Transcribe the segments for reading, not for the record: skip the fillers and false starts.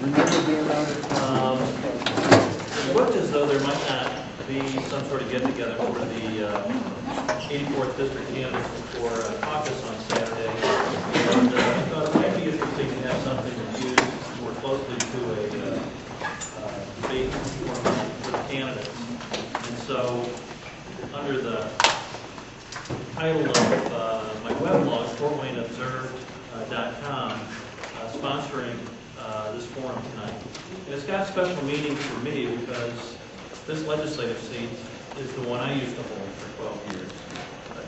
It looked as though there might not be some sort of get-together for the 84th District candidates for caucus on Saturday. And I thought it might be interesting to have something that used more closely to a debate format for the candidates. And so, under the title of my weblog, FortWayneObserved.com, sponsoring this forum tonight. And it's got special meaning for me because this legislative seat is the one I used to hold for 12 years.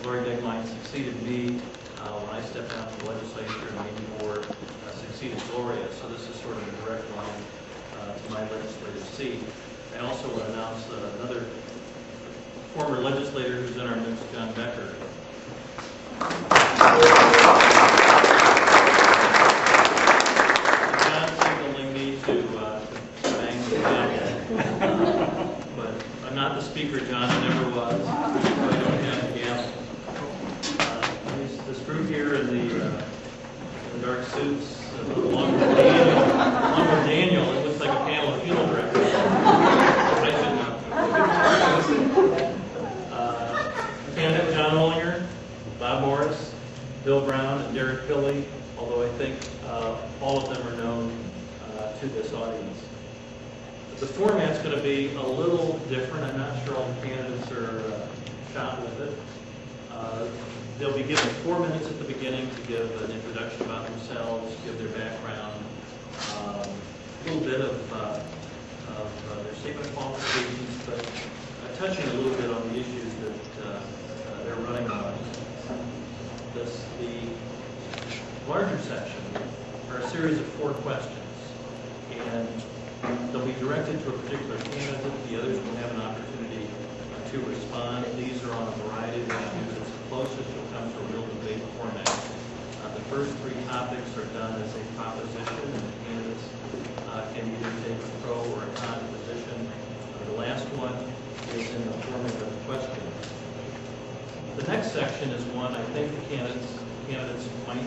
Gloria Degline succeeded me when I stepped down from the legislature, and Amy Moore succeeded Gloria. So this is sort of a direct line to my legislative seat. I also want to announce another former legislator who's in our midst, John Becker. John's signaling me to bang the gavel. But I'm not the speaker, John. I never was. I don't have the gavel. This group here in the dark suits, along with Daniel, it looks like a panel of funeral directors. I should know. Candidate John Ollinger, Bob Morris, Bill Brown, and Derek Pilley, although I think all of them are known to this audience. The format's going to be a little different. I'm not sure all the candidates are shot with it. They'll be given 4 minutes at the beginning to give an introduction about themselves, give their background, a little bit of their statement of qualifications, but touching a little bit on the issues that they're running on. The larger section are a series of 4 questions, and they'll be directed to a particular candidate. The others will have an opportunity to respond. These are on a variety of issues. It's the closest you'll come to a real debate format. The first 3 topics are done as a proposition, and the candidates can either take a pro or a con position. The last one is in the format of questions. The next section is one I think the candidates might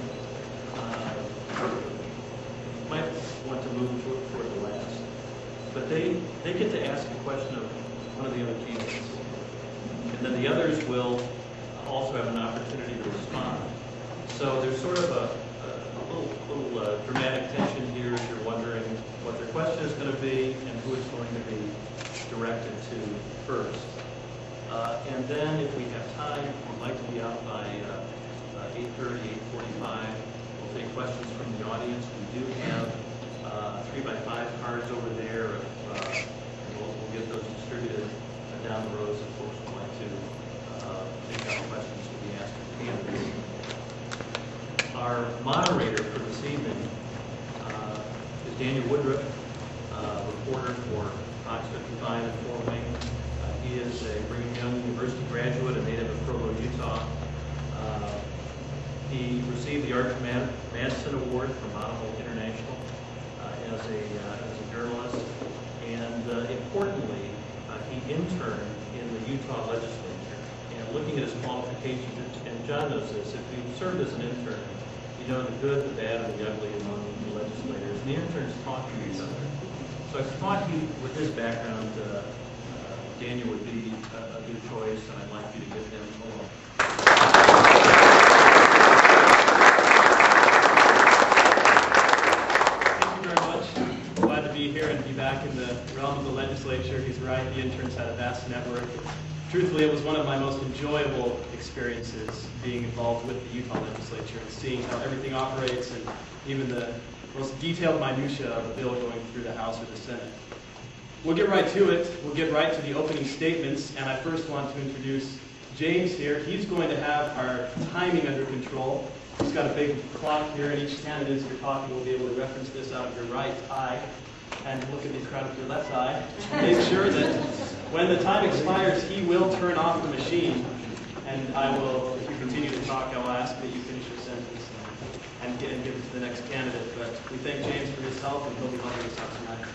want to move toward the last. But they get to ask a question of one of the other candidates. And then the others will also have an opportunity to respond. So there's sort of a little dramatic tension here as you're wondering what their question is going to be and who it's going to be directed to first. And then if we have time, we'd like to be out by 8:30, 8:45. We'll take questions from the audience. We do have 3x5 cards over there. We'll get those distributed down the road so folks would like to take out questions to be asked of candidates. Our moderator for this evening is Daniel Woodruff, reporter for Fox 55 in Fort Wayne. He is a Brigham Young University graduate, a native of Provo, Utah. He received the Arthur Madison Award from Audible International as a journalist, and importantly, he interned in the Utah legislature. And looking at his qualifications, and John knows this, if you served as an intern, you know the good, the bad, and the ugly among the legislators. And the interns talk to each other. So I thought with his background, Daniel would be a good choice, and I'd like you to give him a little. Thank you very much. Glad to be here and be back in the realm of the legislature. He's right, the interns had a vast network. Truthfully, it was one of my most enjoyable experiences being involved with the Utah legislature and seeing how everything operates and even the most detailed minutia of a bill going through the House or the Senate. We'll get right to it. We'll get right to the opening statements, and I first want to introduce James here. He's going to have our timing under control. He's got a big clock here, and each candidate as you're talking will be able to reference this out of your right eye and look at the crowd with your left eye. Make sure that when the time expires, he will turn off the machine, and I will, if you continue to talk, I will ask that you finish your sentence and give it to the next candidate. But we thank James for his help, and he'll be helping us out tonight.